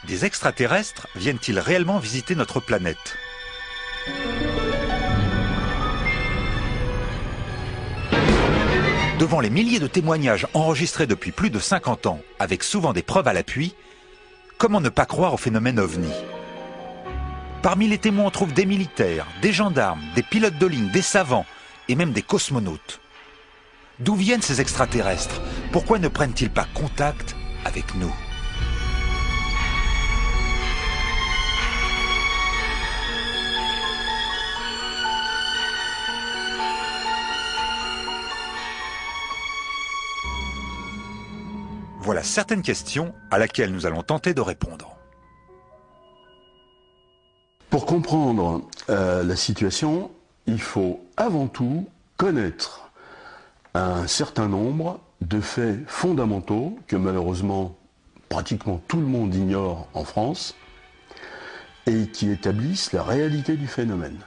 Des extraterrestres viennent-ils réellement visiter notre planète ? Devant les milliers de témoignages enregistrés depuis plus de 50 ans, avec souvent des preuves à l'appui, comment ne pas croire au phénomène OVNI ? Parmi les témoins, on trouve des militaires, des gendarmes, des pilotes de ligne, des savants et même des cosmonautes. D'où viennent ces extraterrestres ? Pourquoi ne prennent-ils pas contact avec nous ? Voilà certaines questions à laquelle nous allons tenter de répondre. Pour comprendre la situation, il faut avant tout connaître un certain nombre de faits fondamentaux que malheureusement pratiquement tout le monde ignore en France et qui établissent la réalité du phénomène.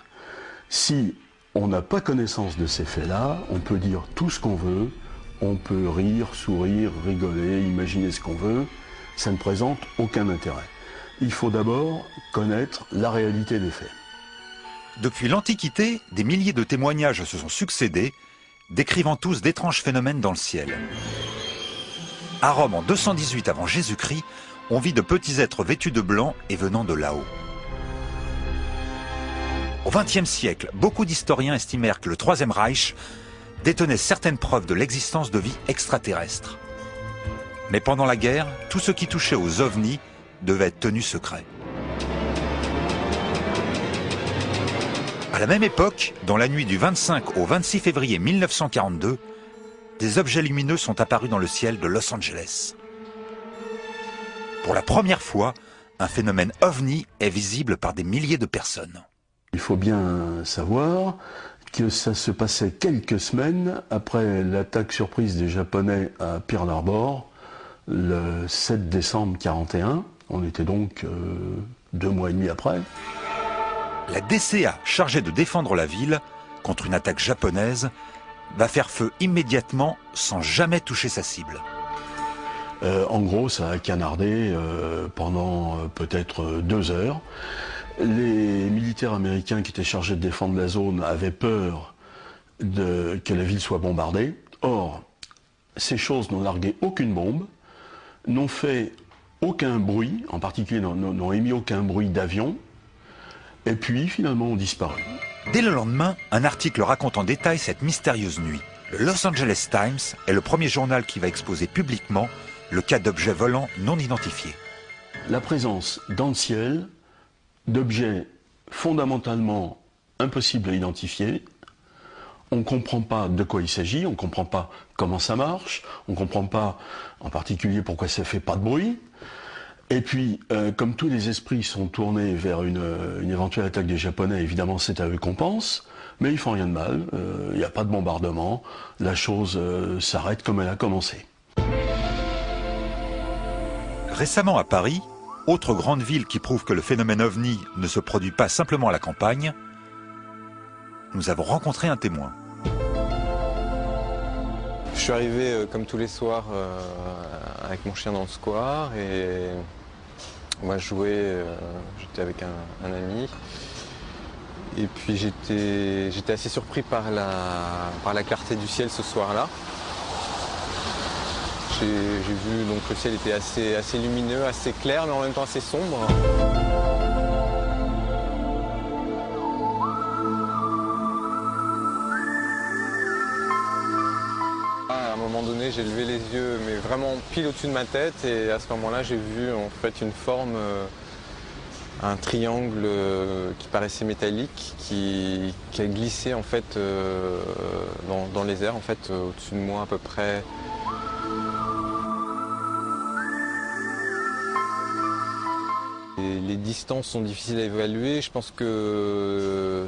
Si on n'a pas connaissance de ces faits-là, on peut dire tout ce qu'on veut, on peut rire, sourire, rigoler, imaginer ce qu'on veut, ça ne présente aucun intérêt. Il faut d'abord connaître la réalité des faits. Depuis l'Antiquité, des milliers de témoignages se sont succédés, décrivant tous d'étranges phénomènes dans le ciel. À Rome, en 218 avant Jésus-Christ, on vit de petits êtres vêtus de blanc et venant de là-haut. Au XXe siècle, beaucoup d'historiens estimèrent que le Troisième Reich détenait certaines preuves de l'existence de vie extraterrestre. Mais pendant la guerre, tout ce qui touchait aux ovnis devait être tenu secret. À la même époque, dans la nuit du 25 au 26 février 1942, des objets lumineux sont apparus dans le ciel de Los Angeles. Pour la première fois, un phénomène OVNI est visible par des milliers de personnes. Il faut bien savoir que ça se passait quelques semaines après l'attaque surprise des Japonais à Pearl Harbor, le 7 décembre 1941. On était donc 2 mois et demi après. La DCA, chargée de défendre la ville contre une attaque japonaise, va faire feu immédiatement sans jamais toucher sa cible. En gros, ça a canardé pendant peut-être 2 heures. Les militaires américains qui étaient chargés de défendre la zone avaient peur que la ville soit bombardée. Or, ces choses n'ont largué aucune bombe, n'ont fait aucun bruit, en particulier n'ont émis aucun bruit d'avion, et puis finalement ont disparu. Dès le lendemain, un article raconte en détail cette mystérieuse nuit. Le Los Angeles Times est le premier journal qui va exposer publiquement le cas d'objets volants non identifiés. La présence dans le ciel d'objets fondamentalement impossibles à identifier. On ne comprend pas de quoi il s'agit, on ne comprend pas comment ça marche, on ne comprend pas en particulier pourquoi ça ne fait pas de bruit. Et puis, comme tous les esprits sont tournés vers une éventuelle attaque des Japonais, évidemment c'est à eux qu'on pense, mais ils font rien de mal, il n'y a pas de bombardement, la chose s'arrête comme elle a commencé. Récemment à Paris, autre grande ville qui prouve que le phénomène OVNI ne se produit pas simplement à la campagne, nous avons rencontré un témoin. Je suis arrivé comme tous les soirs avec mon chien dans le square et on va jouer, j'étais avec un ami et puis j'étais assez surpris par la clarté du ciel ce soir-là. J'ai vu donc le ciel était assez lumineux, assez clair, mais en même temps assez sombre. À un moment donné, j'ai levé les yeux, mais vraiment pile au-dessus de ma tête, et à ce moment-là, j'ai vu en fait une forme, un triangle qui paraissait métallique, qui a glissé en fait dans les airs, en fait, au-dessus de moi à peu près. Les distances sont difficiles à évaluer. Je pense que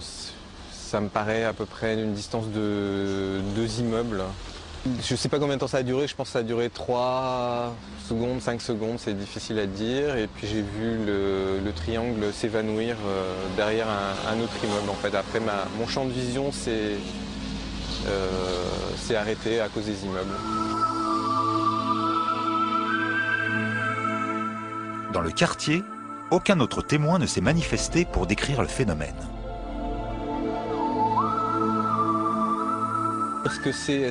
ça me paraît à peu près une distance de 2 immeubles. Je ne sais pas combien de temps ça a duré. Je pense que ça a duré 3 secondes, 5 secondes. C'est difficile à dire. Et puis j'ai vu le triangle s'évanouir derrière un autre immeuble. En fait, après, mon champ de vision s'est arrêté à cause des immeubles. Dans le quartier, aucun autre témoin ne s'est manifesté pour décrire le phénomène. Est-ce que c'est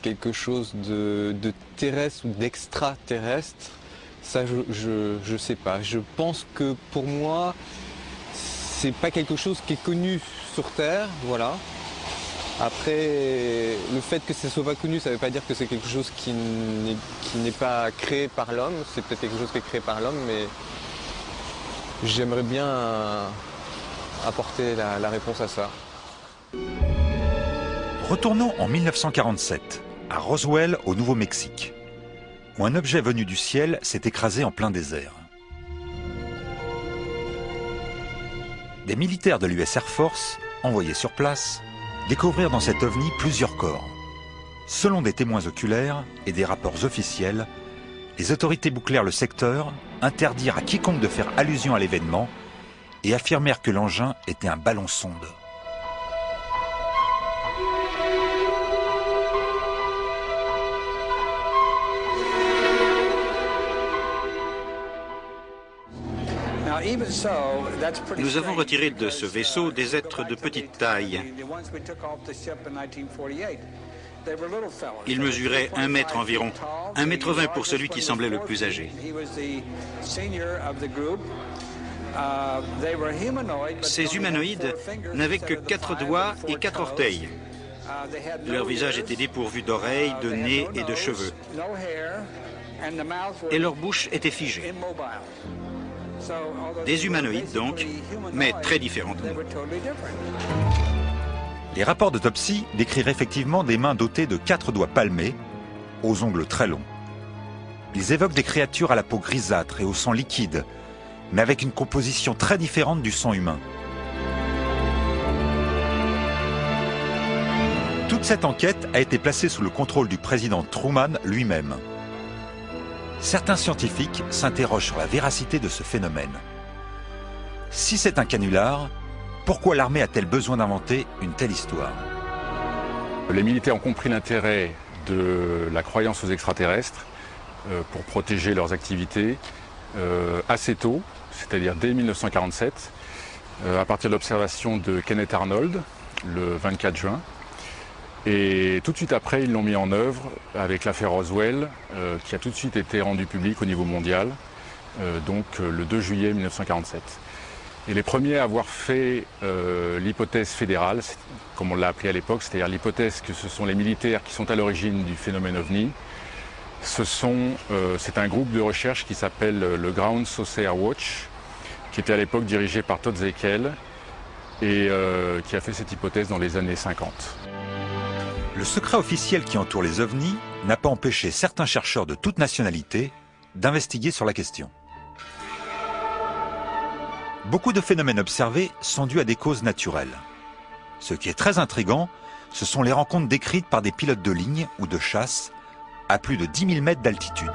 quelque chose de terrestre ou d'extraterrestre? Ça, je sais pas. Je pense que pour moi, c'est pas quelque chose qui est connu sur Terre, voilà. Après, le fait que ce soit pas connu, ça veut pas dire que c'est quelque chose qui n'est pas créé par l'homme. C'est peut-être quelque chose qui est créé par l'homme, mais j'aimerais bien apporter la réponse à ça. Retournons en 1947, à Roswell, au Nouveau-Mexique, où un objet venu du ciel s'est écrasé en plein désert. Des militaires de l'US Air Force, envoyés sur place, découvrirent dans cet ovni plusieurs corps. Selon des témoins oculaires et des rapports officiels, les autorités bouclèrent le secteur, interdirent à quiconque de faire allusion à l'événement et affirmèrent que l'engin était un ballon-sonde. Nous avons retiré de ce vaisseau des êtres de petite taille. Ils mesuraient 1 mètre environ, 1,20 m pour celui qui semblait le plus âgé. Ces humanoïdes n'avaient que 4 doigts et 4 orteils. Leur visage était dépourvu d'oreilles, de nez et de cheveux. Et leur bouche était figée. Des humanoïdes donc, mais très différents de nous. Les rapports d'autopsie décrivent effectivement des mains dotées de 4 doigts palmés, aux ongles très longs. Ils évoquent des créatures à la peau grisâtre et au sang liquide, mais avec une composition très différente du sang humain. Toute cette enquête a été placée sous le contrôle du président Truman lui-même. Certains scientifiques s'interrogent sur la véracité de ce phénomène. Si c'est un canular, pourquoi l'armée a-t-elle besoin d'inventer une telle histoire? Les militaires ont compris l'intérêt de la croyance aux extraterrestres pour protéger leurs activités assez tôt, c'est-à-dire dès 1947, à partir de l'observation de Kenneth Arnold, le 24 juin. Et tout de suite après, ils l'ont mis en œuvre avec l'affaire Roswell, qui a tout de suite été rendue publique au niveau mondial, donc le 2 juillet 1947. Et les premiers à avoir fait l'hypothèse fédérale, comme on l'a appelé à l'époque, c'est-à-dire l'hypothèse que ce sont les militaires qui sont à l'origine du phénomène OVNI, c'est un groupe de recherche qui s'appelle le Ground Saucer Watch, qui était à l'époque dirigé par Todd Zeikel et qui a fait cette hypothèse dans les années 50. Le secret officiel qui entoure les ovnis n'a pas empêché certains chercheurs de toute nationalité d'investiguer sur la question. Beaucoup de phénomènes observés sont dus à des causes naturelles. Ce qui est très intriguant, ce sont les rencontres décrites par des pilotes de ligne ou de chasse à plus de 10 000 mètres d'altitude.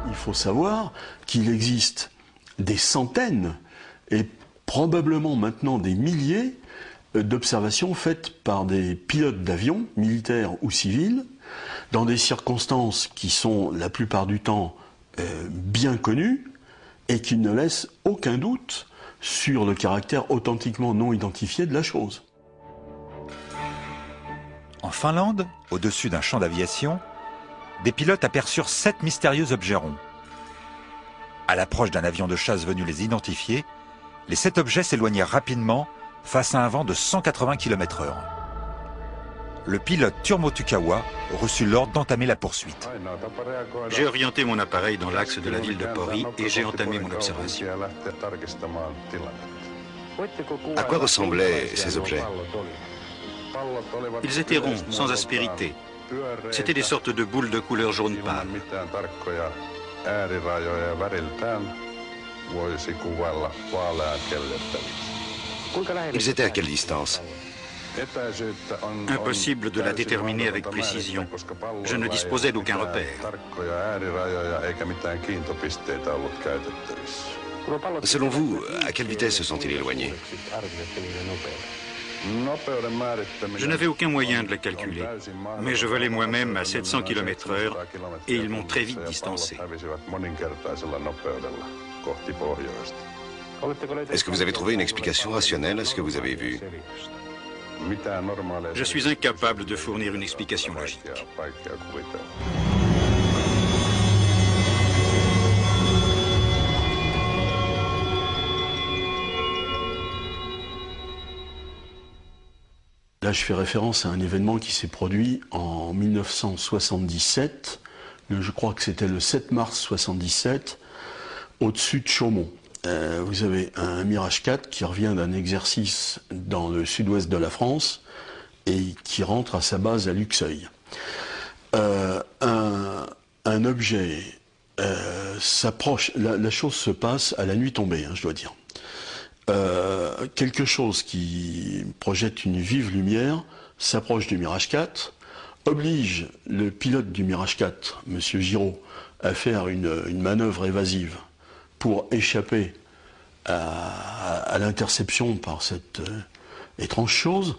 Il faut savoir qu'il existe des centaines et probablement maintenant des milliers d'observations faites par des pilotes d'avions, militaires ou civils, dans des circonstances qui sont la plupart du temps bien connues et qui ne laissent aucun doute sur le caractère authentiquement non identifié de la chose. En Finlande, au-dessus d'un champ d'aviation, des pilotes aperçurent 7 mystérieux objets ronds. À l'approche d'un avion de chasse venu les identifier, les 7 objets s'éloignèrent rapidement face à un vent de 180 km/h. Le pilote Turmo Tukawa reçut l'ordre d'entamer la poursuite. J'ai orienté mon appareil dans l'axe de la ville de Pori et j'ai entamé mon observation. À quoi ressemblaient ces objets? Ils étaient ronds, sans aspérité. C'étaient des sortes de boules de couleur jaune pâle. Ils étaient à quelle distance? Impossible de la déterminer avec précision. Je ne disposais d'aucun repère. Selon vous, à quelle vitesse se sont-ils éloignés? Je n'avais aucun moyen de la calculer, mais je volais moi-même à 700 km/h et ils m'ont très vite distancé. Est-ce que vous avez trouvé une explication rationnelle à ce que vous avez vu? Je suis incapable de fournir une explication logique. Là, je fais référence à un événement qui s'est produit en 1977, je crois que c'était le 7 mars 77, au-dessus de Chaumont. Vous avez un Mirage 4 qui revient d'un exercice dans le sud-ouest de la France et qui rentre à sa base à Luxeuil. Un objet s'approche, la chose se passe à la nuit tombée, je dois dire. Quelque chose qui projette une vive lumière s'approche du Mirage 4, oblige le pilote du Mirage 4, M. Giraud, à faire une manœuvre évasive pour échapper à l'interception par cette étrange chose.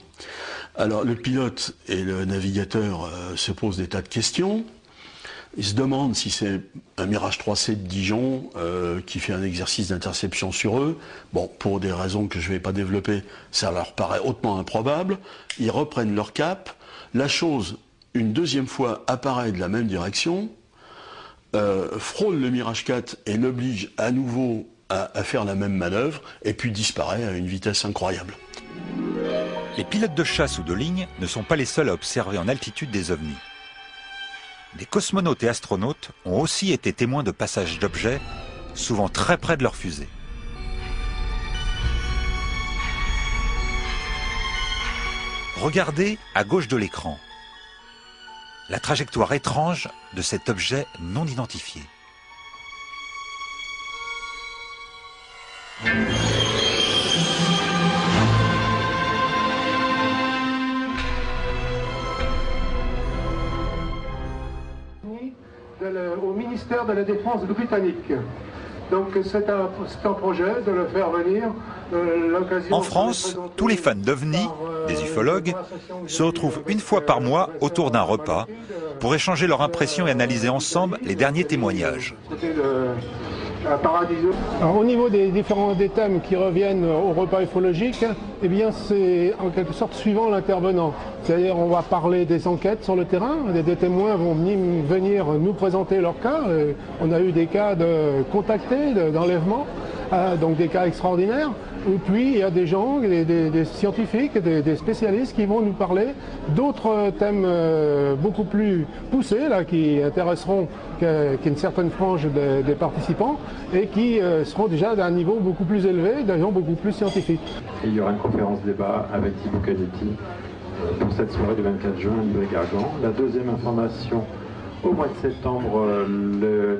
Alors le pilote et le navigateur se posent des tas de questions. Ils se demandent si c'est un Mirage 3C de Dijon qui fait un exercice d'interception sur eux. Bon, pour des raisons que je ne vais pas développer, ça leur paraît hautement improbable. Ils reprennent leur cap. La chose, une deuxième fois, apparaît de la même direction, frôle le Mirage 4 et l'oblige à nouveau à faire la même manœuvre, et puis disparaît à une vitesse incroyable. Les pilotes de chasse ou de ligne ne sont pas les seuls à observer en altitude des ovnis. Des cosmonautes et astronautes ont aussi été témoins de passages d'objets, souvent très près de leur fusée. Regardez à gauche de l'écran la trajectoire étrange de cet objet non identifié. Au ministère de la Défense britannique. Donc c'est un projet de le faire venir. En France, tous les fans d'OVNI, des ufologues, se retrouvent une fois par mois autour d'un repas pour échanger leurs impressions et analyser ensemble les derniers témoignages. Alors, au niveau des différents thèmes qui reviennent au repas ufologique, eh bien c'est en quelque sorte suivant l'intervenant. C'est-à-dire on va parler des enquêtes sur le terrain, des témoins vont venir nous présenter leur cas. On a eu des cas de contactés, d'enlèvement, donc des cas extraordinaires. Et puis il y a des gens, des scientifiques, des spécialistes qui vont nous parler d'autres thèmes beaucoup plus poussés, là, qui intéresseront qu'une certaine frange des participants et qui seront déjà d'un niveau beaucoup plus élevé, d'un niveau beaucoup plus scientifique. Et il y aura une conférence débat avec Thibaut Canetti pour cette soirée du 24 juin à Livry-Gargan. La deuxième information, au mois de septembre,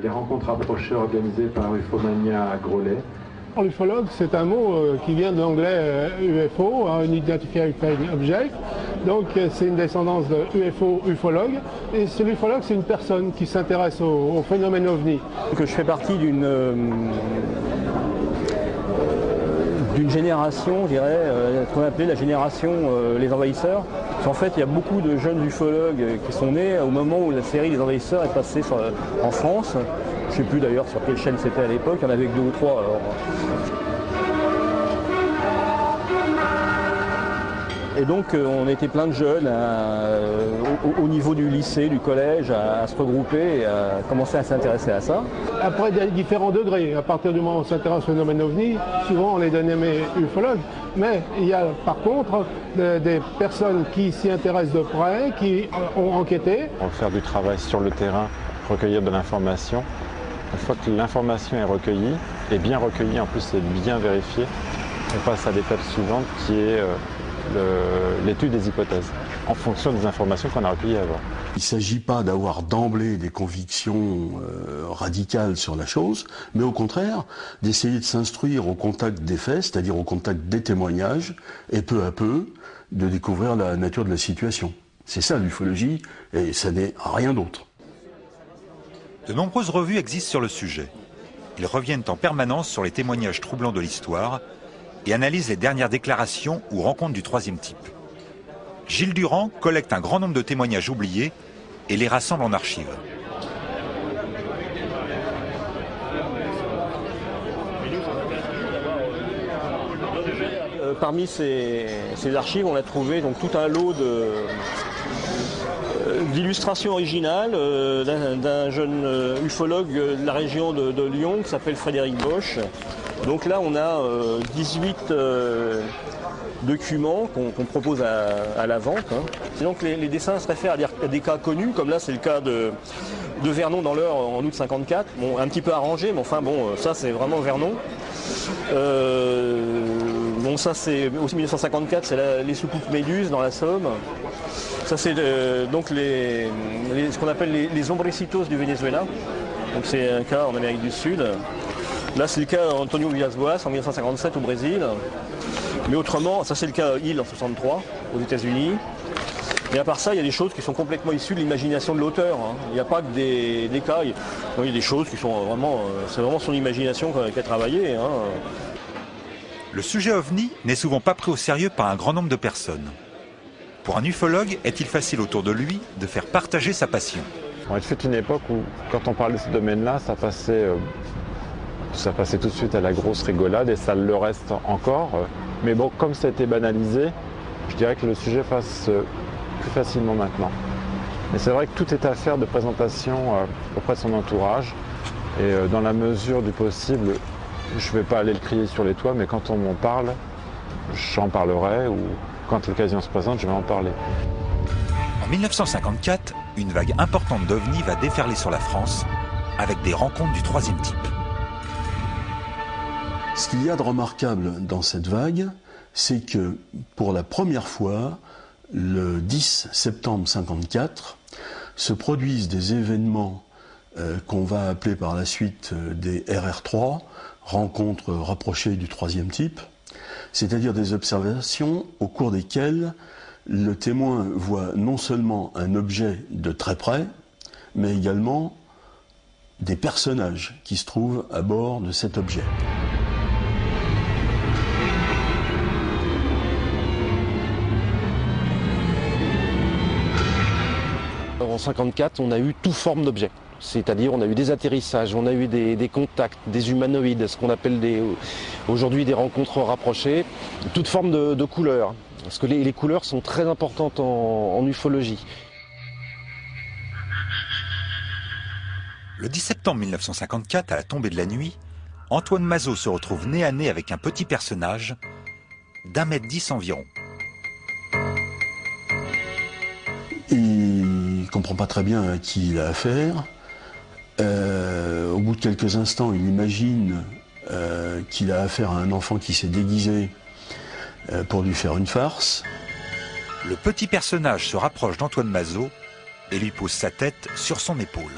les rencontres approchées organisées par Ufomania à Groslay. L'ufologue, c'est un mot qui vient de l'anglais UFO, Unidentified Flying Object. Donc c'est une descendance de UFO, ufologue. Et l'ufologue, c'est une personne qui s'intéresse au phénomène OVNI. Je fais partie d'une génération, je dirais, ce qu'on appelait la génération Les Envahisseurs. En fait, il y a beaucoup de jeunes ufologues qui sont nés au moment où la série Les Envahisseurs est passée en France. Je ne sais plus d'ailleurs sur quelle chaîne c'était à l'époque, il y en avait que 2 ou 3. Alors. Et donc on était plein de jeunes au niveau du lycée, du collège, à se regrouper et à commencer à s'intéresser à ça. Après, il y a différents degrés. À partir du moment où on s'intéresse au phénomène OVNI, souvent on est dénommé ufologue. Mais il y a par contre des personnes qui s'y intéressent de près, qui ont enquêté. On va faire du travail sur le terrain, recueillir de l'information. Une fois que l'information est recueillie, et bien recueillie, en plus c'est bien vérifié, on passe à l'étape suivante qui est l'étude des hypothèses, en fonction des informations qu'on a recueillies avant. Il ne s'agit pas d'avoir d'emblée des convictions radicales sur la chose, mais au contraire d'essayer de s'instruire au contact des faits, c'est-à-dire au contact des témoignages, et peu à peu de découvrir la nature de la situation. C'est ça l'ufologie, et ça n'est rien d'autre. De nombreuses revues existent sur le sujet. Ils reviennent en permanence sur les témoignages troublants de l'histoire et analyse les dernières déclarations ou rencontres du troisième type. Gilles Durand collecte un grand nombre de témoignages oubliés et les rassemble en archives. Parmi ces archives, on a trouvé donc tout un lot d'illustrations originales d'un jeune ufologue de la région de Lyon qui s'appelle Frédéric Bosch. Donc là, on a 18 documents qu'on propose à la vente. Et donc les dessins se réfèrent à des cas connus, comme là c'est le cas de Vernon dans l'Eure en août 54. Bon, un petit peu arrangé, mais enfin bon, ça c'est vraiment Vernon. Bon, ça c'est aussi 1954, c'est les soucoupes Méduse dans la Somme. Ça c'est donc ce qu'on appelle les hombrecitos du Venezuela. Donc c'est un cas en Amérique du Sud. Là c'est le cas Antonio Villas-Boas en 1957 au Brésil. Mais autrement, ça c'est le cas Hill en 63 aux États-Unis. Et à part ça, il y a des choses qui sont complètement issues de l'imagination de l'auteur. Il n'y a pas que des cas. Il y a des choses qui sont vraiment, c'est vraiment son imagination qui a travaillé. Le sujet OVNI n'est souvent pas pris au sérieux par un grand nombre de personnes. Pour un ufologue, est-il facile autour de lui de faire partager sa passion? Il fut une époque où, quand on parlait de ce domaine-là, ça passait tout de suite à la grosse rigolade et ça le reste encore. Mais bon, comme ça a été banalisé, je dirais que le sujet passe plus facilement maintenant. Mais c'est vrai que tout est affaire de présentation auprès de son entourage. Et dans la mesure du possible, je ne vais pas aller le crier sur les toits, mais quand on m'en parle, j'en parlerai, ou quand l'occasion se présente, je vais en parler. En 1954, une vague importante d'OVNI va déferler sur la France, avec des rencontres du troisième type. Ce qu'il y a de remarquable dans cette vague, c'est que pour la première fois, le 10 septembre 1954, se produisent des événements qu'on va appeler par la suite des RR3, rencontres rapprochées du troisième type, c'est-à-dire des observations au cours desquelles le témoin voit non seulement un objet de très près, mais également des personnages qui se trouvent à bord de cet objet. En 1954, on a eu toute forme d'objets. C'est-à-dire on a eu des atterrissages, on a eu des contacts, des humanoïdes, ce qu'on appelle aujourd'hui des rencontres rapprochées, toute forme de couleurs. Parce que les couleurs sont très importantes en ufologie. Le 10 septembre 1954, à la tombée de la nuit, Antoine Mazeau se retrouve nez à nez avec un petit personnage d'1,10 m environ. Il ne comprend pas très bien à qui il a affaire. Au bout de quelques instants, il imagine qu'il a affaire à un enfant qui s'est déguisé pour lui faire une farce. Le petit personnage se rapproche d'Antoine Mazeau et lui pose sa tête sur son épaule.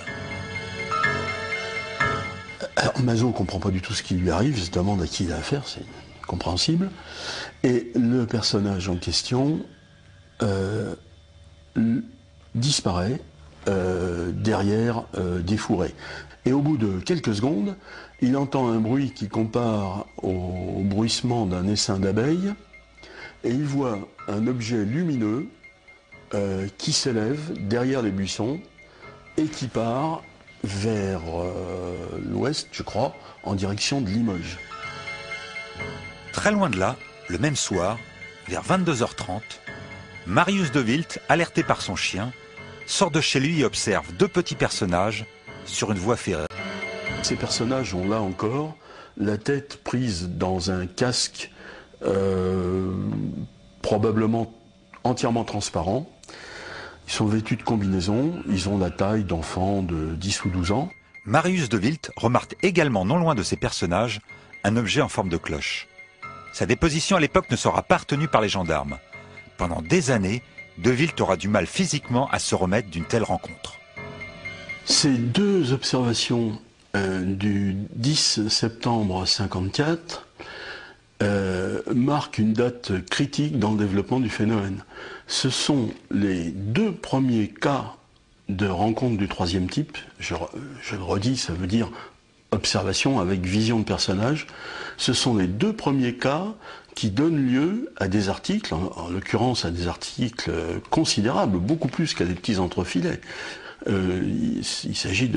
Alors, Mazeau ne comprend pas du tout ce qui lui arrive, il se demande à qui il a affaire, c'est compréhensible. Et le personnage en question disparaît derrière des fourrés. Et au bout de quelques secondes, il entend un bruit qui compare au bruissement d'un essaim d'abeilles, et il voit un objet lumineux qui s'élève derrière les buissons et qui part vers l'ouest, je crois, en direction de Limoges. Très loin de là, le même soir, vers 22h30, Marius de Wilt, alerté par son chien, sort de chez lui et observe deux petits personnages sur une voie ferrée. Ces personnages ont là encore la tête prise dans un casque probablement entièrement transparent. Ils sont vêtus de combinaisons, ils ont la taille d'enfants de 10 ou 12 ans. Marius de Wilt remarque également non loin de ces personnages un objet en forme de cloche. Sa déposition à l'époque ne sera pas retenue par les gendarmes. Pendant des années, de Wilt aura du mal physiquement à se remettre d'une telle rencontre. Ces deux observations du 10 septembre 1954 marquent une date critique dans le développement du phénomène. Ce sont les deux premiers cas de rencontre du troisième type. Je le redis, ça veut dire observation avec vision de personnage. Ce sont les 2 premiers cas qui donnent lieu à des articles, en l'occurrence à des articles considérables, beaucoup plus qu'à des petits entrefilets. Il s'agit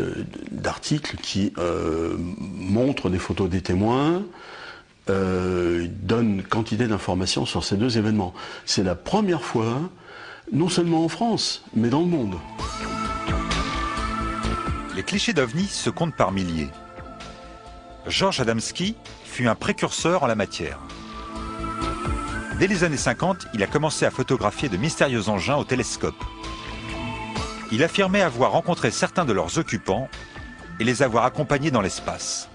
d'articles qui montrent des photos des témoins, donnent quantité d'informations sur ces 2 événements. C'est la première fois, non seulement en France, mais dans le monde. Les clichés d'OVNI se comptent par milliers. Georges Adamski fut un précurseur en la matière. Dès les années 50, il a commencé à photographier de mystérieux engins au télescope. Il affirmait avoir rencontré certains de leurs occupants et les avoir accompagnés dans l'espace.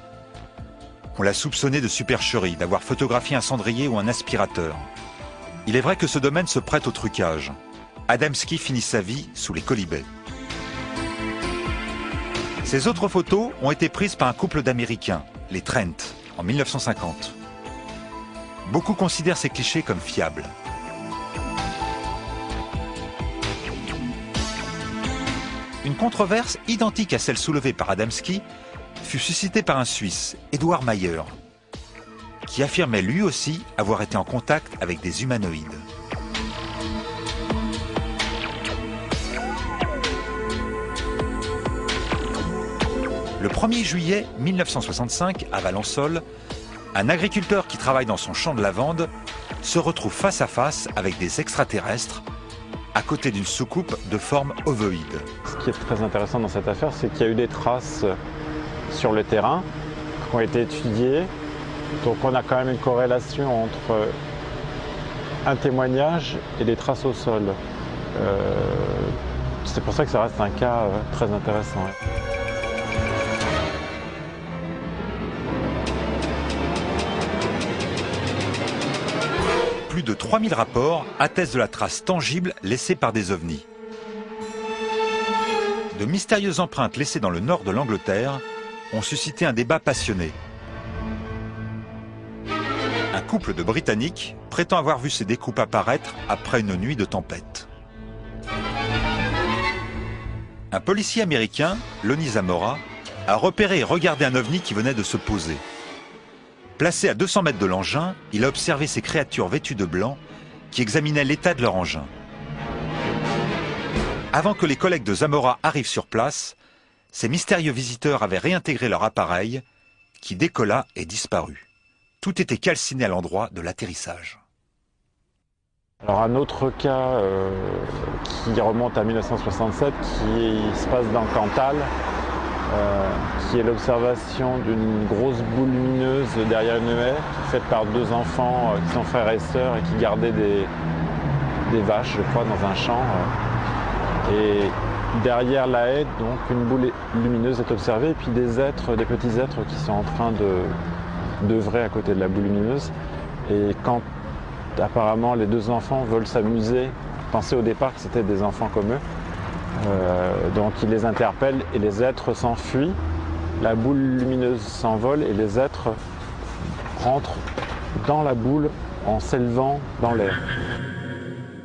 On l'a soupçonné de supercherie, d'avoir photographié un cendrier ou un aspirateur. Il est vrai que ce domaine se prête au trucage. Adamski finit sa vie sous les quolibets. Ces autres photos ont été prises par un couple d'Américains, les Trent, en 1950. Beaucoup considèrent ces clichés comme fiables. Une controverse identique à celle soulevée par Adamski fut suscitée par un Suisse, Edward Mayer, qui affirmait lui aussi avoir été en contact avec des humanoïdes. Le 1er juillet 1965, à Valençol, un agriculteur qui travaille dans son champ de lavande se retrouve face à face avec des extraterrestres à côté d'une soucoupe de forme ovoïde. Ce qui est très intéressant dans cette affaire, c'est qu'il y a eu des traces sur le terrain qui ont été étudiées. Donc on a quand même une corrélation entre un témoignage et les traces au sol. C'est pour ça que ça reste un cas très intéressant. Plus de 3000 rapports attestent de la trace tangible laissée par des ovnis. De mystérieuses empreintes laissées dans le nord de l'Angleterre ont suscité un débat passionné. Un couple de Britanniques prétend avoir vu ces découpes apparaître après une nuit de tempête. Un policier américain, Lonnie Zamora, a repéré et regardé un ovni qui venait de se poser. Placé à 200 mètres de l'engin, il a observé ces créatures vêtues de blanc qui examinaient l'état de leur engin. Avant que les collègues de Zamora arrivent sur place, ces mystérieux visiteurs avaient réintégré leur appareil qui décolla et disparut. Tout était calciné à l'endroit de l'atterrissage. Alors un autre cas qui remonte à 1967, qui se passe dans le Cantal, qui est l'observation d'une grosse boule lumineuse derrière une haie, faite par 2 enfants qui sont frères et sœurs et qui gardaient des vaches, je crois, dans un champ. Et derrière la haie, donc, une boule lumineuse est observée, et puis des petits êtres qui sont en train d'œuvrer à côté de la boule lumineuse. Et quand apparemment les 2 enfants veulent s'amuser, pensaient au départ que c'était des enfants comme eux, donc ils les interpellent et les êtres s'enfuient, la boule lumineuse s'envole et les êtres rentrent dans la boule en s'élevant dans l'air.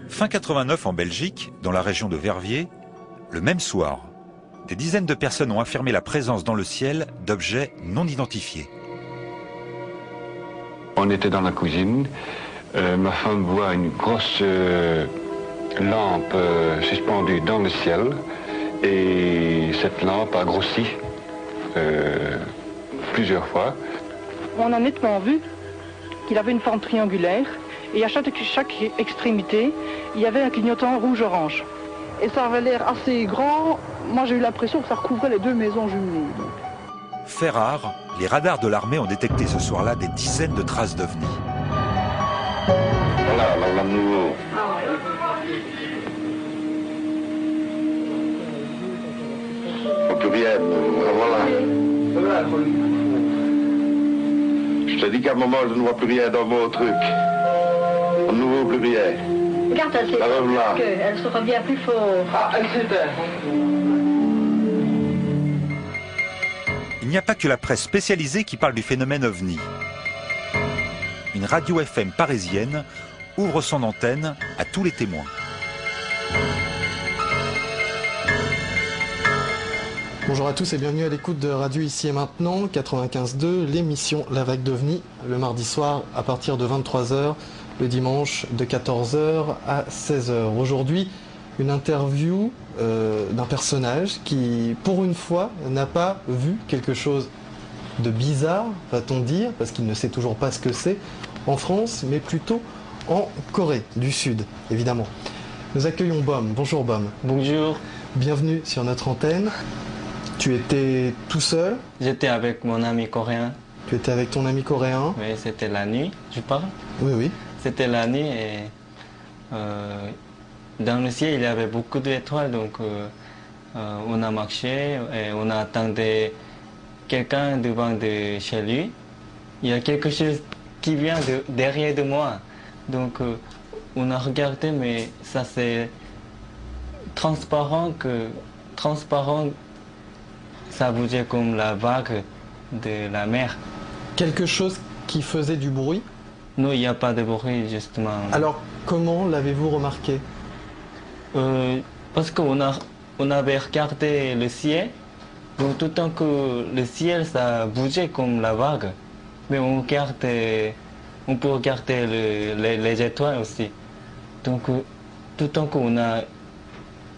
Fin 89 en Belgique, dans la région de Verviers, le même soir, des dizaines de personnes ont affirmé la présence dans le ciel d'objets non identifiés. On était dans la cuisine, ma femme voit une grosse lampe suspendue dans le ciel et cette lampe a grossi plusieurs fois. On a nettement vu qu'il avait une forme triangulaire et à chaque extrémité, il y avait un clignotant rouge-orange. Et ça avait l'air assez grand. Moi, j'ai eu l'impression que ça recouvrait les 2 maisons jumelées. Fait rare, les radars de l'armée ont détecté ce soir-là des dizaines de traces d'ovnis. Voilà, alors là, nous... On peut rien, voilà. Je te dis qu'à un moment, je ne vois plus rien dans mon truc. On ne voit plus rien. Regarde, elle sera bien plus fort. Ah, elle s'éteint. Il n'y a pas que la presse spécialisée qui parle du phénomène OVNI. Une radio FM parisienne ouvre son antenne à tous les témoins. Bonjour à tous et bienvenue à l'écoute de Radio Ici et Maintenant, 95.2, l'émission La Vague d'OVNI, le mardi soir à partir de 23h, le dimanche de 14h à 16h. Aujourd'hui, une interview d'un personnage qui, pour une fois, n'a pas vu quelque chose de bizarre, va-t-on dire, parce qu'il ne sait toujours pas ce que c'est, en France, mais plutôt en Corée du Sud, évidemment. Nous accueillons Bom. Bonjour Bom. Bonjour. Bienvenue sur notre antenne. Tu étais tout seul? J'étais avec mon ami coréen. Tu étais avec ton ami coréen? Oui, c'était la nuit, tu parles? Oui, oui. C'était la nuit et dans le ciel, il y avait beaucoup d'étoiles, donc on a marché et on a attendu quelqu'un devant de chez lui. Il y a quelque chose qui vient derrière de moi. Donc on a regardé, mais ça c'est transparent, ça bougeait comme la vague de la mer. Quelque chose qui faisait du bruit? Non, il n'y a pas de bruit, justement. Alors, comment l'avez-vous remarqué? Parce qu'on avait regardé le ciel, donc tout le temps que le ciel, ça bougeait comme la vague. Mais on peut regarder les étoiles aussi. Donc, tout le temps qu'on a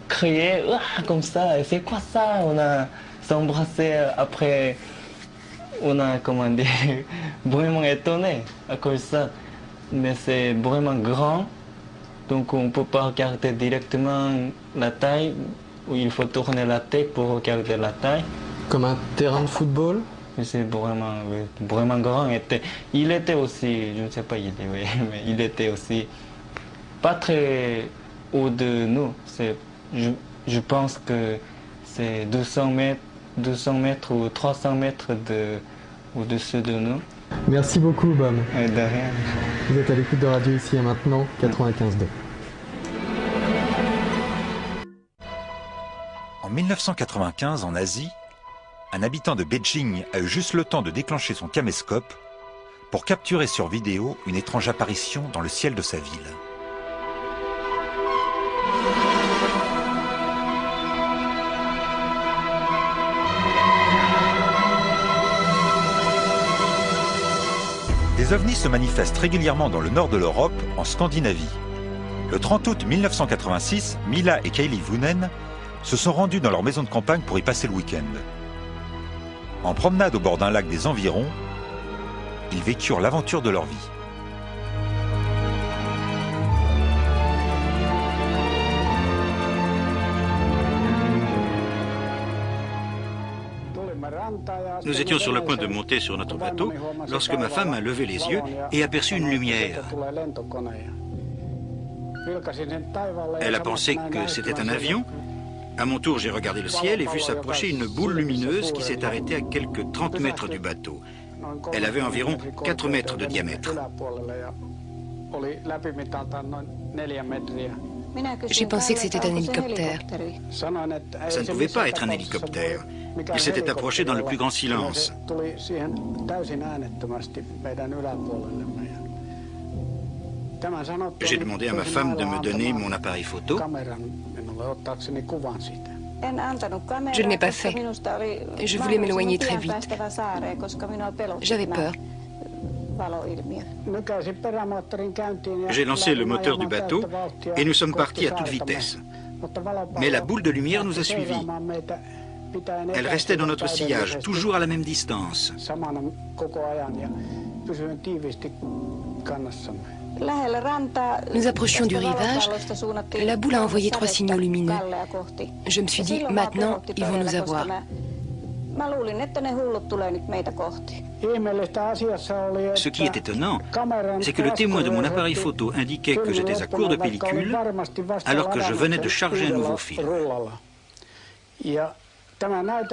crié, comme ça, c'est quoi ça? On a s'embrassé après, on a, comment dire, vraiment étonné à cause de ça. Mais c'est vraiment grand, donc on ne peut pas regarder directement la taille, ou il faut tourner la tête pour regarder la taille. Comme un terrain de football? C'est vraiment grand. Il était aussi, je ne sais pas, mais il était aussi pas très haut de nous. Je pense que c'est 200 mètres ou 300 mètres au-dessus de nous. Merci beaucoup, Bom. De rien. Vous êtes à l'écoute de Radio Ici et Maintenant, 95.2. En 1995, en Asie, un habitant de Beijing a eu juste le temps de déclencher son caméscope pour capturer sur vidéo une étrange apparition dans le ciel de sa ville. Des ovnis se manifestent régulièrement dans le nord de l'Europe, en Scandinavie. Le 30 août 1986, Mila et Kaylee Vunen se sont rendus dans leur maison de campagne pour y passer le week-end. En promenade au bord d'un lac des environs, ils vécurent l'aventure de leur vie. Nous étions sur le point de monter sur notre bateau lorsque ma femme a levé les yeux et aperçu une lumière. Elle a pensé que c'était un avion. À mon tour, j'ai regardé le ciel et vu s'approcher une boule lumineuse qui s'est arrêtée à quelques 30 mètres du bateau. Elle avait environ 4 mètres de diamètre. J'ai pensé que c'était un hélicoptère. Ça ne pouvait pas être un hélicoptère. Il s'était approché dans le plus grand silence. J'ai demandé à ma femme de me donner mon appareil photo. Je ne l'ai pas fait. Je voulais m'éloigner très vite. J'avais peur. J'ai lancé le moteur du bateau et nous sommes partis à toute vitesse. Mais la boule de lumière nous a suivis. Elle restait dans notre sillage, toujours à la même distance. Nous approchions du rivage. La boule a envoyé 3 signaux lumineux. Je me suis dit, maintenant, ils vont nous avoir. Ce qui est étonnant, c'est que le témoin de mon appareil photo indiquait que j'étais à court de pellicule alors que je venais de charger un nouveau film.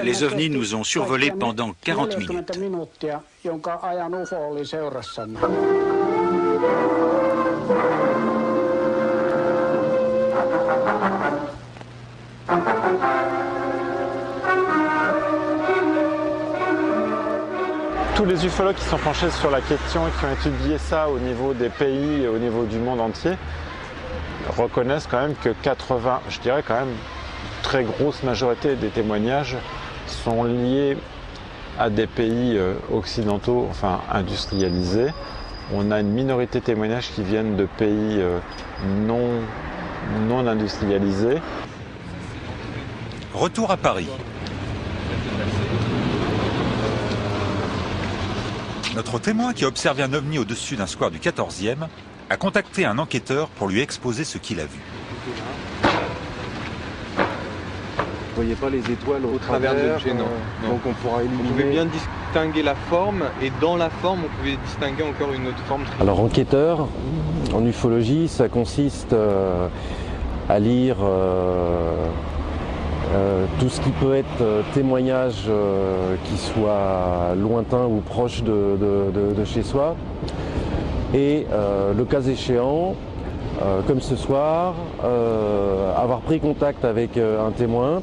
Les ovnis nous ont survolés pendant 40 minutes. Tous les ufologues qui sont penchés sur la question et qui ont étudié ça au niveau des pays et au niveau du monde entier reconnaissent quand même que 80, je dirais quand même, très grosse majorité des témoignages sont liés à des pays occidentaux, enfin industrialisés. On a une minorité de témoignages qui viennent de pays non industrialisés. Retour à Paris. Notre témoin, qui a observé un ovni au-dessus d'un square du 14e, a contacté un enquêteur pour lui exposer ce qu'il a vu. Vous ne voyez pas les étoiles au travers de l'objet, non. Donc on pourra éliminer. On pouvait bien distinguer la forme, et dans la forme, on pouvait distinguer encore une autre forme. Alors enquêteur, en ufologie, ça consiste à lire tout ce qui peut être témoignage qui soit lointain ou proche de chez soi. Et le cas échéant, comme ce soir, avoir pris contact avec un témoin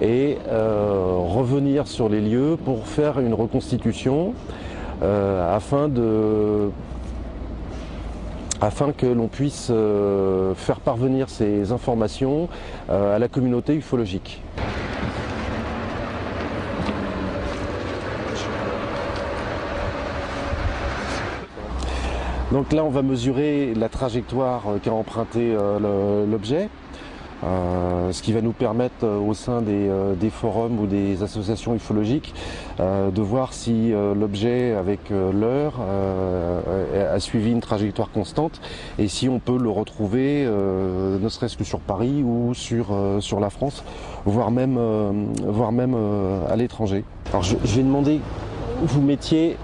et revenir sur les lieux pour faire une reconstitution afin que l'on puisse faire parvenir ces informations à la communauté ufologique. Donc là, on va mesurer la trajectoire qu'a emprunté l'objet, ce qui va nous permettre au sein des forums ou des associations ufologiques de voir si l'objet avec l'heure a suivi une trajectoire constante et si on peut le retrouver ne serait-ce que sur Paris ou sur la France, voire même à l'étranger. Alors je vais demander où vous mettiez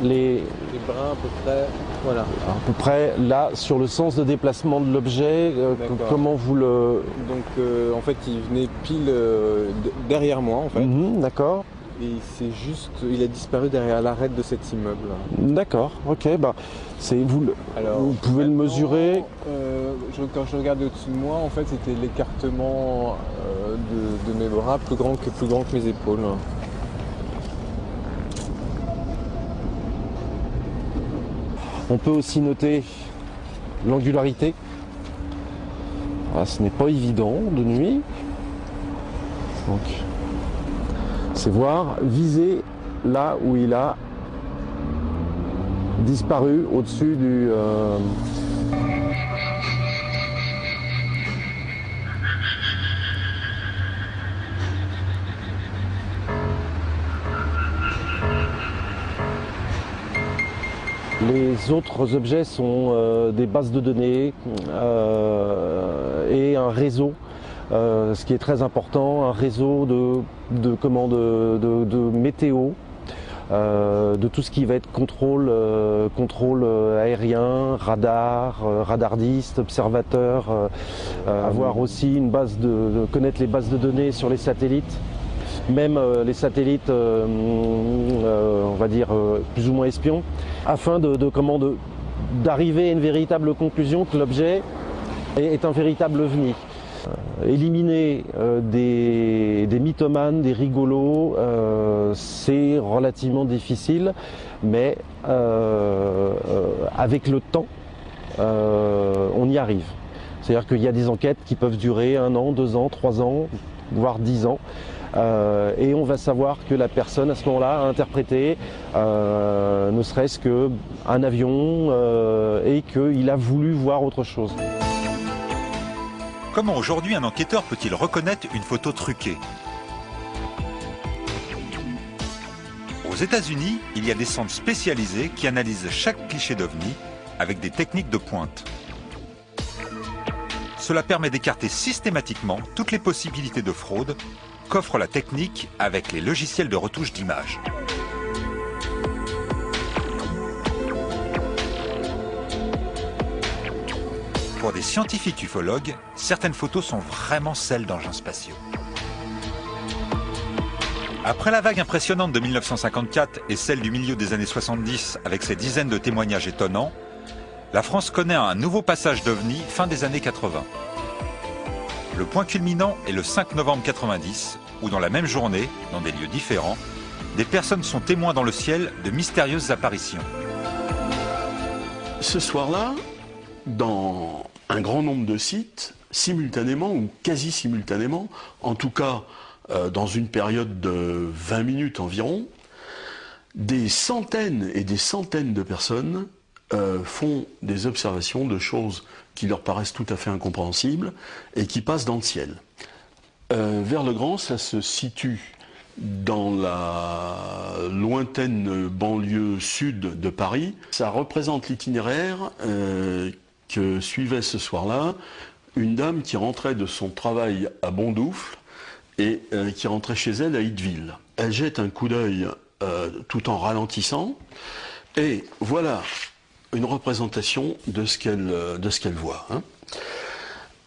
les brins à peu près, voilà. À peu près là, sur le sens de déplacement de l'objet, comment vous le... Donc en fait il venait pile derrière moi en fait. D'accord. Et c'est juste, il a disparu derrière l'arête de cet immeuble. D'accord, ok, bah c'est vous. Alors, vous pouvez le mesurer. Quand je regardais au-dessus de moi, en fait c'était l'écartement de mes bras plus grand que mes épaules. On peut aussi noter l'angularité. Ce n'est pas évident de nuit. Donc, c'est voir, viser là où il a disparu au-dessus du... Les autres objets sont des bases de données et un réseau, ce qui est très important, un réseau de météo, de tout ce qui va être contrôle aérien, radardiste, observateur, avoir aussi une base connaître les bases de données sur les satellites. Même les satellites, on va dire, plus ou moins espions, afin d'arriver à une véritable conclusion que l'objet est un véritable ovni. Éliminer des mythomanes, des rigolos, c'est relativement difficile, mais avec le temps, on y arrive. C'est-à-dire qu'il y a des enquêtes qui peuvent durer 1 an, 2 ans, 3 ans, voire 10 ans. Et on va savoir que la personne à ce moment-là a interprété ne serait-ce qu'un avion et qu'il a voulu voir autre chose. Comment aujourd'hui un enquêteur peut-il reconnaître une photo truquée? Aux États-Unis, il y a des centres spécialisés qui analysent chaque cliché d'OVNI avec des techniques de pointe. Cela permet d'écarter systématiquement toutes les possibilités de fraude qu'offre la technique avec les logiciels de retouche d'images. Pour des scientifiques ufologues, certaines photos sont vraiment celles d'engins spatiaux. Après la vague impressionnante de 1954 et celle du milieu des années 70 avec ses dizaines de témoignages étonnants, la France connaît un nouveau passage d'OVNI fin des années 80. Le point culminant est le 5 novembre 90, où dans la même journée, dans des lieux différents, des personnes sont témoins dans le ciel de mystérieuses apparitions. Ce soir-là, dans un grand nombre de sites, simultanément ou quasi simultanément, en tout cas dans une période de 20 minutes environ, des centaines et des centaines de personnes font des observations de choses qui leur paraissent tout à fait incompréhensibles et qui passent dans le ciel. Vers-le-Grand, ça se situe dans la lointaine banlieue sud de Paris. Ça représente l'itinéraire que suivait ce soir-là une dame qui rentrait de son travail à Bondoufle et qui rentrait chez elle à Itteville. Elle jette un coup d'œil tout en ralentissant et voilà une représentation de ce qu'elle voit. Hein.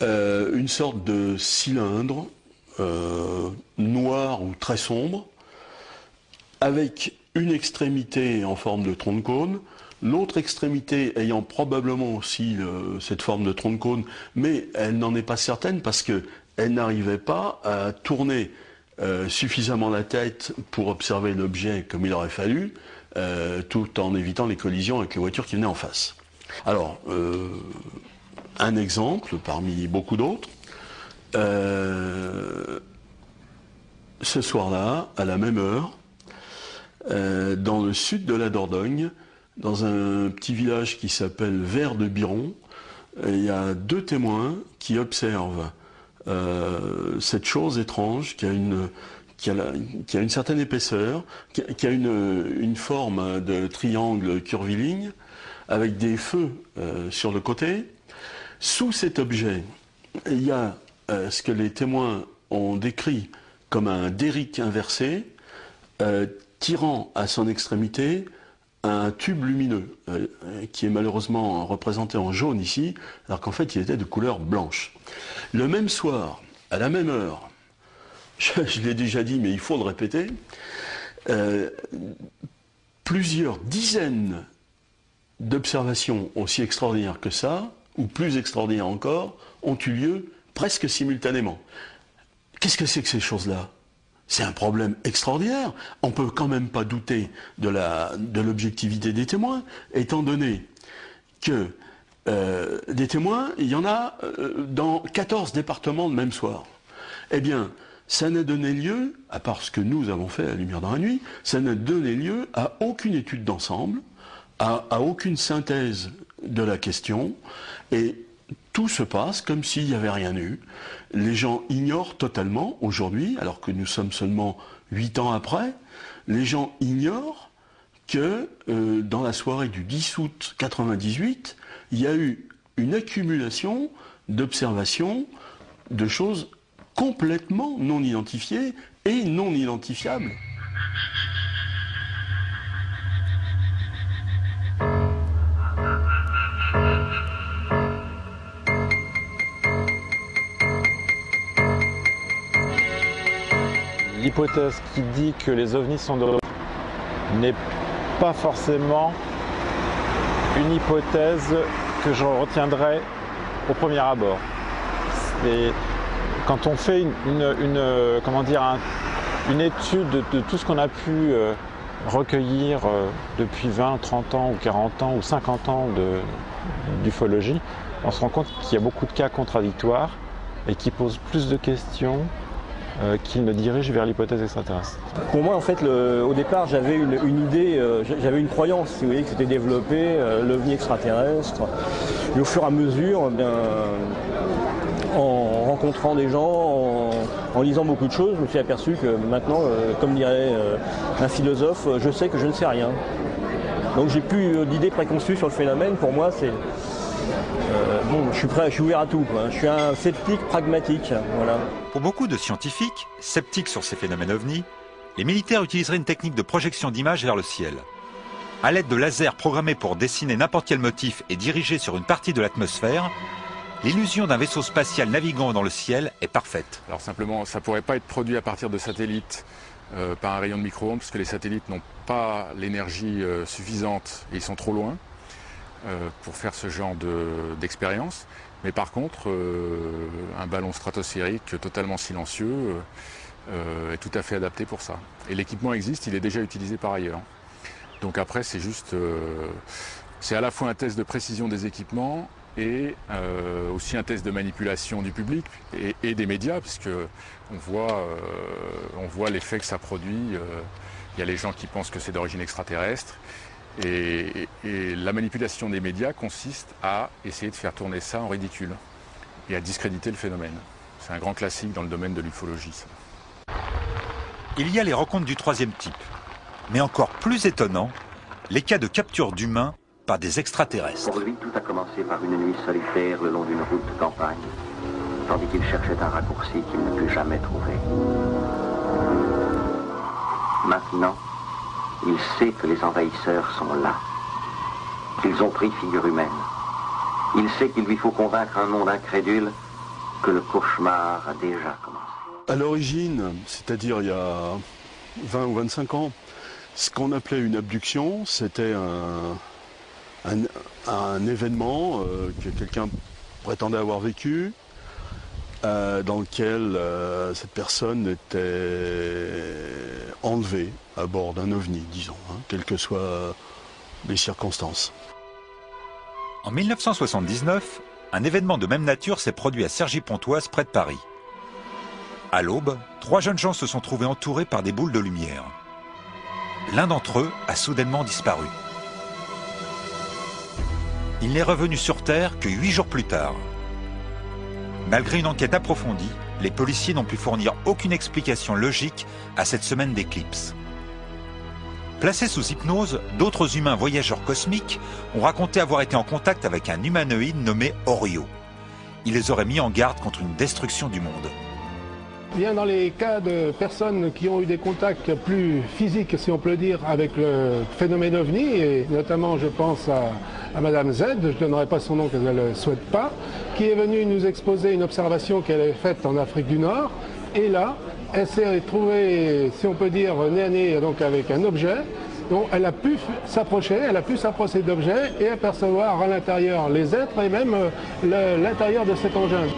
Une sorte de cylindre noir ou très sombre, avec une extrémité en forme de tronc de cône, l'autre extrémité ayant probablement aussi cette forme de tronc de cône, mais elle n'en est pas certaine parce qu'elle n'arrivait pas à tourner suffisamment la tête pour observer l'objet comme il aurait fallu, tout en évitant les collisions avec les voitures qui venaient en face. Alors, un exemple parmi beaucoup d'autres. Ce soir-là, à la même heure, dans le sud de la Dordogne, dans un petit village qui s'appelle Vert de Biron, il y a 2 témoins qui observent cette chose étrange qui a une certaine épaisseur, qui a une forme de triangle curviligne, avec des feux sur le côté. Sous cet objet, il y a ce que les témoins ont décrit comme un derrick inversé, tirant à son extrémité un tube lumineux, qui est malheureusement représenté en jaune ici, alors qu'en fait il était de couleur blanche. Le même soir, à la même heure, je l'ai déjà dit mais il faut le répéter, plusieurs dizaines d'observations aussi extraordinaires que ça, ou plus extraordinaires encore, ont eu lieu presque simultanément. Qu'est-ce que c'est que ces choses-là? C'est un problème extraordinaire. On ne peut quand même pas douter de l'objectivité des témoins, étant donné que des témoins, il y en a dans 14 départements le même soir. Eh bien, ça n'a donné lieu, à part ce que nous avons fait à Lumière dans la nuit, ça n'a donné lieu à aucune étude d'ensemble, à aucune synthèse de la question, et tout se passe comme s'il n'y avait rien eu. Les gens ignorent totalement, aujourd'hui, alors que nous sommes seulement 8 ans après, les gens ignorent que dans la soirée du 10 août 98, il y a eu une accumulation d'observations de choses complètement non identifiées et non identifiables. L'hypothèse qui dit que les ovnis sont de l'autre n'est pas forcément une hypothèse que je retiendrai au premier abord. Et quand on fait une étude de tout ce qu'on a pu recueillir depuis 20, 30 ans ou 40 ans ou 50 ans d'ufologie, on se rend compte qu'il y a beaucoup de cas contradictoires et qui posent plus de questions qu'il ne dirige vers l'hypothèse extraterrestre. Pour moi, en fait, au départ, j'avais une idée, j'avais une croyance, si vous voyez, que c'était développé, l'OVNI extraterrestre. Et au fur et à mesure, en rencontrant des gens, en lisant beaucoup de choses, je me suis aperçu que maintenant, comme dirait un philosophe, je sais que je ne sais rien. Donc j'ai plus d'idées préconçues sur le phénomène. Pour moi, c'est... je suis prêt, je suis ouvert à tout, quoi. Je suis un sceptique pragmatique, voilà. Pour beaucoup de scientifiques, sceptiques sur ces phénomènes ovnis, les militaires utiliseraient une technique de projection d'images vers le ciel. À l'aide de lasers programmés pour dessiner n'importe quel motif et dirigés sur une partie de l'atmosphère, l'illusion d'un vaisseau spatial naviguant dans le ciel est parfaite. Alors simplement, ça ne pourrait pas être produit à partir de satellites par un rayon de micro-ondes, parce que les satellites n'ont pas l'énergie suffisante et ils sont trop loin pour faire ce genre d'expérience. Mais par contre, un ballon stratosphérique totalement silencieux est tout à fait adapté pour ça. Et l'équipement existe, il est déjà utilisé par ailleurs. Donc après, c'est juste... c'est à la fois un test de précision des équipements et aussi un test de manipulation du public et des médias, puisque on voit l'effet que ça produit. Il y a les gens qui pensent que c'est d'origine extraterrestre. Et la manipulation des médias consiste à essayer de faire tourner ça en ridicule et à discréditer le phénomène. C'est un grand classique dans le domaine de l'ufologie. Il y a les rencontres du troisième type, mais encore plus étonnant, les cas de capture d'humains par des extraterrestres. Pour lui, tout a commencé par une nuit solitaire le long d'une route de campagne, tandis qu'il cherchait un raccourci qu'il ne put jamais trouver. Maintenant, il sait que les envahisseurs sont là, qu'ils ont pris figure humaine. Il sait qu'il lui faut convaincre un monde incrédule que le cauchemar a déjà commencé. À l'origine, c'est-à-dire il y a 20 ou 25 ans, ce qu'on appelait une abduction, c'était un événement que quelqu'un prétendait avoir vécu, dans lequel cette personne était enlevée à bord d'un ovni, disons, quelles que soient les circonstances. En 1979, un événement de même nature s'est produit à Cergy-Pontoise, près de Paris. À l'aube, 3 jeunes gens se sont trouvés entourés par des boules de lumière. L'un d'entre eux a soudainement disparu. Il n'est revenu sur Terre que 8 jours plus tard. Malgré une enquête approfondie, les policiers n'ont pu fournir aucune explication logique à cette semaine d'éclipse. Placés sous hypnose, d'autres humains voyageurs cosmiques ont raconté avoir été en contact avec un humanoïde nommé Orio. Il les aurait mis en garde contre une destruction du monde. Bien dans les cas de personnes qui ont eu des contacts plus physiques, si on peut le dire, avec le phénomène OVNI, et notamment je pense à Madame Z, je ne donnerai pas son nom qu'elle ne le souhaite pas, qui est venue nous exposer une observation qu'elle avait faite en Afrique du Nord, et là, elle s'est trouvée, si on peut dire, nez à nez donc avec un objet, dont elle a pu s'approcher d'objets et apercevoir à l'intérieur les êtres et même l'intérieur de cet engin.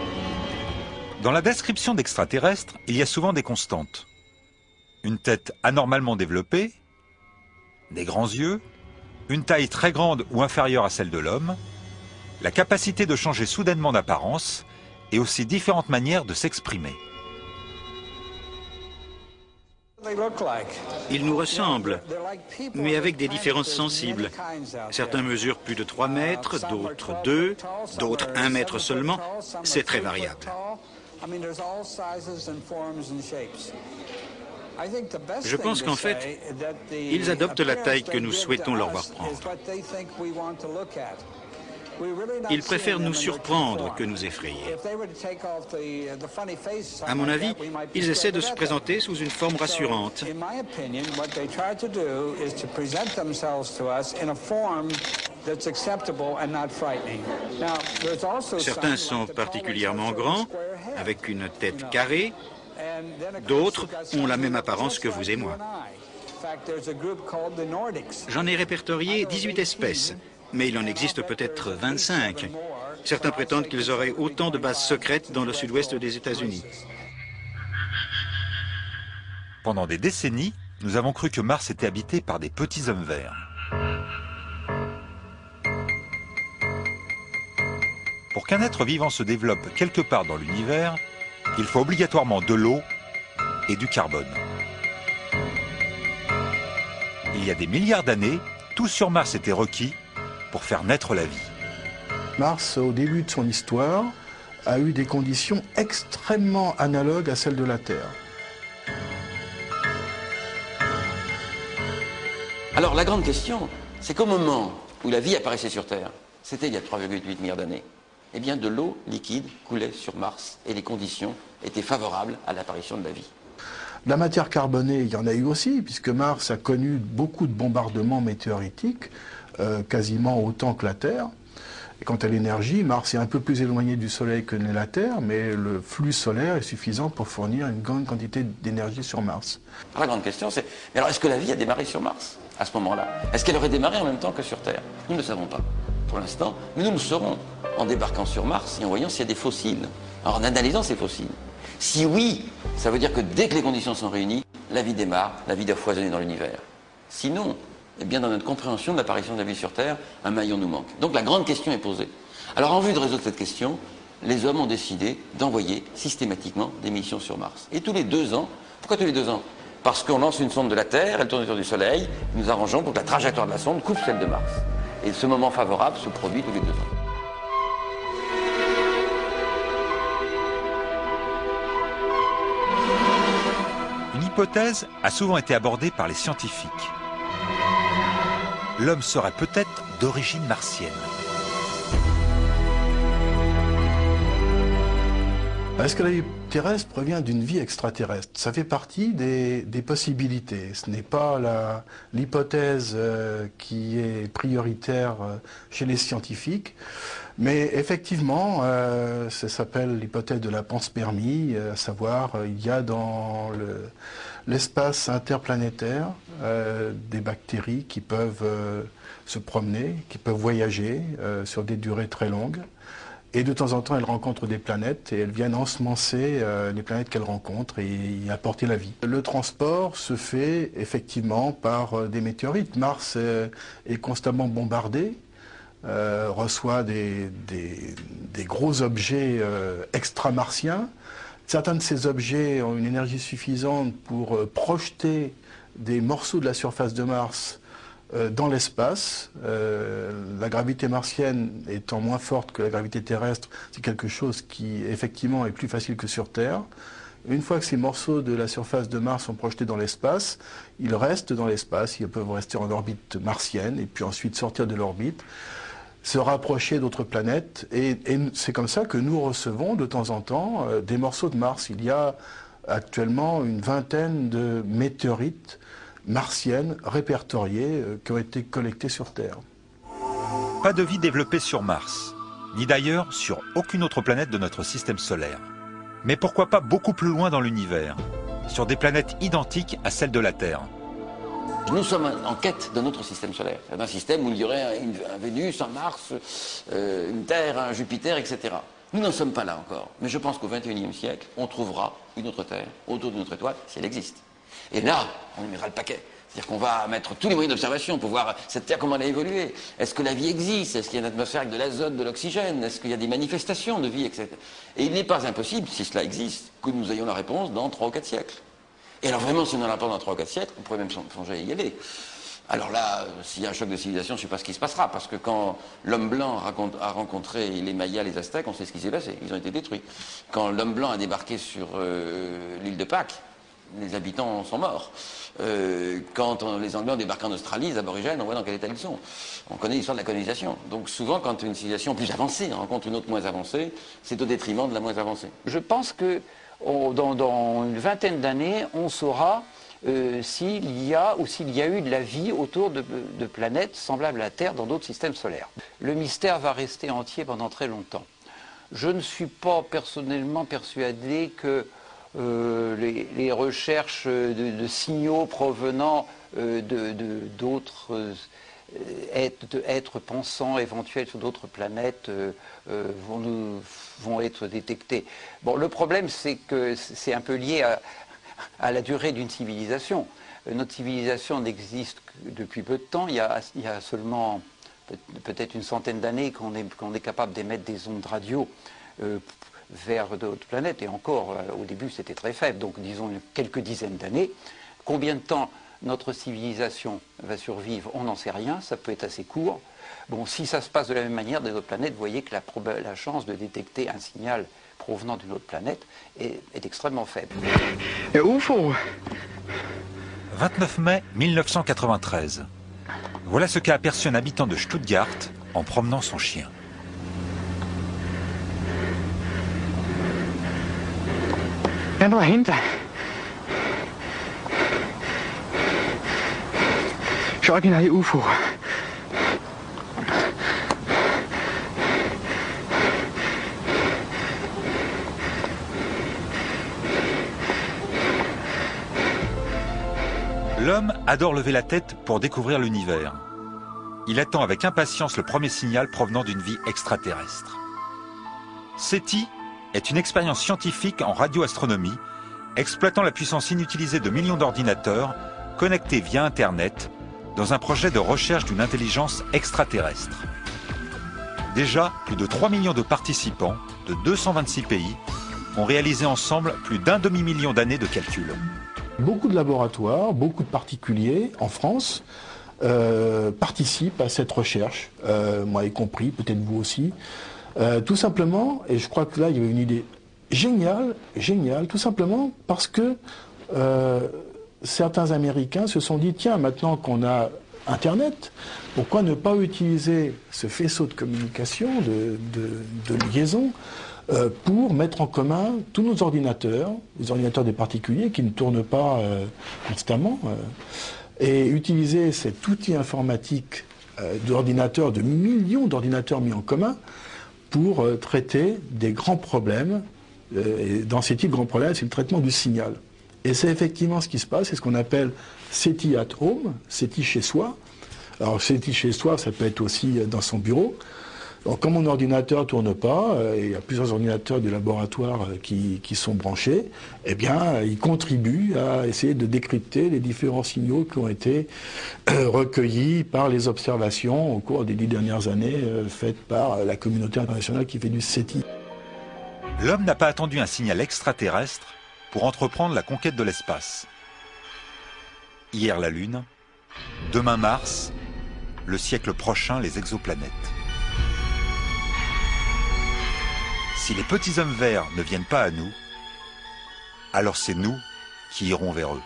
Dans la description d'extraterrestres, il y a souvent des constantes. Une tête anormalement développée, des grands yeux, une taille très grande ou inférieure à celle de l'homme, la capacité de changer soudainement d'apparence et aussi différentes manières de s'exprimer. Ils nous ressemblent, mais avec des différences sensibles. Certains mesurent plus de 3 mètres, d'autres 2, d'autres 1 mètre seulement. C'est très variable. Je pense qu'en fait, ils adoptent la taille que nous souhaitons leur voir prendre. Ils préfèrent nous surprendre que nous effrayer. À mon avis, ils essaient de se présenter sous une forme rassurante. Certains sont particulièrement grands, avec une tête carrée. D'autres ont la même apparence que vous et moi. J'en ai répertorié 18 espèces, mais il en existe peut-être 25. Certains prétendent qu'ils auraient autant de bases secrètes dans le sud-ouest des États-Unis. Pendant des décennies, nous avons cru que Mars était habité par des petits hommes verts. Pour qu'un être vivant se développe quelque part dans l'univers, il faut obligatoirement de l'eau et du carbone. Il y a des milliards d'années, tout sur Mars était requis pour faire naître la vie. Mars, au début de son histoire, a eu des conditions extrêmement analogues à celles de la Terre. Alors la grande question, c'est qu'au moment où la vie apparaissait sur Terre, c'était il y a 3,8 milliards d'années, eh bien de l'eau liquide coulait sur Mars et les conditions étaient favorables à l'apparition de la vie. La matière carbonée, il y en a eu aussi, puisque Mars a connu beaucoup de bombardements météoritiques, quasiment autant que la Terre. Et quant à l'énergie, Mars est un peu plus éloigné du Soleil que n'est la Terre, mais le flux solaire est suffisant pour fournir une grande quantité d'énergie sur Mars. Alors, la grande question c'est, mais alors est-ce que la vie a démarré sur Mars à ce moment-là? Est-ce qu'elle aurait démarré en même temps que sur Terre? Nous ne le savons pas pour l'instant, mais nous le saurons en débarquant sur Mars et en voyant s'il y a des fossiles, en analysant ces fossiles. Si oui, ça veut dire que dès que les conditions sont réunies, la vie démarre, la vie doit foisonner dans l'univers. Sinon, eh bien dans notre compréhension de l'apparition de la vie sur Terre, un maillon nous manque. Donc la grande question est posée. Alors en vue de résoudre cette question, les hommes ont décidé d'envoyer systématiquement des missions sur Mars. Et tous les 2 ans, pourquoi tous les 2 ans? Parce qu'on lance une sonde de la Terre, elle tourne autour du Soleil, nous arrangeons pour que la trajectoire de la sonde coupe celle de Mars. Et ce moment favorable se produit tous les 2 ans. Une hypothèse a souvent été abordée par les scientifiques. L'homme serait peut-être d'origine martienne. Est-ce que la vie terrestre provient d'une vie extraterrestre? Ça fait partie des possibilités. Ce n'est pas l'hypothèse qui est prioritaire chez les scientifiques, mais effectivement, ça s'appelle l'hypothèse de la panspermie, à savoir il y a dans l'espace interplanétaire des bactéries qui peuvent se promener, qui peuvent voyager sur des durées très longues. Et de temps en temps, elles rencontrent des planètes et elles viennent ensemencer les planètes qu'elles rencontrent et y apporter la vie. Le transport se fait effectivement par des météorites. Mars est constamment bombardé, reçoit des gros objets extramartiens. Certains de ces objets ont une énergie suffisante pour projeter des morceaux de la surface de Mars dans l'espace. La gravité martienne étant moins forte que la gravité terrestre, c'est quelque chose qui effectivement est plus facile que sur Terre. Une fois que ces morceaux de la surface de Mars sont projetés dans l'espace, ils restent dans l'espace, ils peuvent rester en orbite martienne et puis ensuite sortir de l'orbite, se rapprocher d'autres planètes et c'est comme ça que nous recevons de temps en temps des morceaux de Mars. Il y a actuellement une vingtaine de météorites martiennes répertoriées qui ont été collectées sur Terre. Pas de vie développée sur Mars, ni d'ailleurs sur aucune autre planète de notre système solaire. Mais pourquoi pas beaucoup plus loin dans l'univers, sur des planètes identiques à celles de la Terre? Nous sommes en quête d'un autre système solaire, d'un système où il y aurait un Vénus, un Mars, une Terre, un Jupiter, etc. Nous n'en sommes pas là encore, mais je pense qu'au XXIe siècle, on trouvera une autre Terre autour de notre étoile, si elle existe. Et là, on y mettra le paquet. C'est-à-dire qu'on va mettre tous les moyens d'observation pour voir cette Terre, comment elle a évolué. Est-ce que la vie existe? Est-ce qu'il y a une atmosphère avec de l'azote, de l'oxygène? Est-ce qu'il y a des manifestations de vie, etc. Et il n'est pas impossible, si cela existe, que nous ayons la réponse dans 3 ou 4 siècles. Et alors vraiment, si on n'en a pas dans 3 ou 4 siècles, on pourrait même songer à y aller. Alors là, s'il y a un choc de civilisation, je ne sais pas ce qui se passera, parce que quand l'homme blanc a rencontré les Mayas, les Aztèques, on sait ce qui s'est passé, ils ont été détruits. Quand l'homme blanc a débarqué sur l'île de Pâques, les habitants sont morts. Quand les Anglais ont débarqué en Australie, les aborigènes, on voit dans quel état ils sont. On connaît l'histoire de la colonisation. Donc souvent, quand une civilisation plus avancée rencontre une autre moins avancée, c'est au détriment de la moins avancée. Je pense que dans une vingtaine d'années, on saura s'il y a ou s'il y a eu de la vie autour de planètes semblables à la Terre dans d'autres systèmes solaires. Le mystère va rester entier pendant très longtemps. Je ne suis pas personnellement persuadé que les recherches de signaux provenant d'autres êtres pensants éventuels sur d'autres planètes vont être détectés. Bon, le problème, c'est que c'est un peu lié à la durée d'une civilisation. Notre civilisation n'existe que depuis peu de temps. Il y a seulement peut-être une centaine d'années qu'on est capable d'émettre des ondes radio vers d'autres planètes, et encore, au début, c'était très faible, donc disons quelques dizaines d'années. Combien de temps notre civilisation va survivre, on n'en sait rien, ça peut être assez court. Bon, si ça se passe de la même manière des autres planètes, vous voyez que la chance de détecter un signal provenant d'une autre planète est extrêmement faible. UFO. 29 mai 1993. Voilà ce qu'a aperçu un habitant de Stuttgart en promenant son chien. Ja, nur dahinter. Das originale UFO. L'homme adore lever la tête pour découvrir l'univers. Il attend avec impatience le premier signal provenant d'une vie extraterrestre. SETI est une expérience scientifique en radioastronomie, exploitant la puissance inutilisée de millions d'ordinateurs connectés via Internet dans un projet de recherche d'une intelligence extraterrestre. Déjà, plus de 3 millions de participants de 226 pays ont réalisé ensemble plus d'1 demi-million d'années de calculs. Beaucoup de laboratoires, beaucoup de particuliers en France participent à cette recherche, moi y compris, peut-être vous aussi. Tout simplement, et je crois que là il y avait une idée géniale, tout simplement parce que certains Américains se sont dit, tiens, maintenant qu'on a Internet, pourquoi ne pas utiliser ce faisceau de communication, de liaison, pour mettre en commun tous nos ordinateurs, les ordinateurs des particuliers qui ne tournent pas constamment, et utiliser cet outil informatique d'ordinateurs, de millions d'ordinateurs mis en commun, pour traiter des grands problèmes. Et dans ces types de grands problèmes, c'est le traitement du signal. Et c'est effectivement ce qui se passe, c'est ce qu'on appelle SETI at home, SETI chez soi. Alors SETI chez soi, ça peut être aussi dans son bureau. Donc, comme mon ordinateur ne tourne pas, et il y a plusieurs ordinateurs du laboratoire qui sont branchés, eh bien, ils contribuent à essayer de décrypter les différents signaux qui ont été recueillis par les observations au cours des 10 dernières années faites par la communauté internationale qui fait du SETI. L'homme n'a pas attendu un signal extraterrestre pour entreprendre la conquête de l'espace. Hier la Lune, demain Mars, le siècle prochain les exoplanètes. Si les petits hommes verts ne viennent pas à nous, alors c'est nous qui irons vers eux.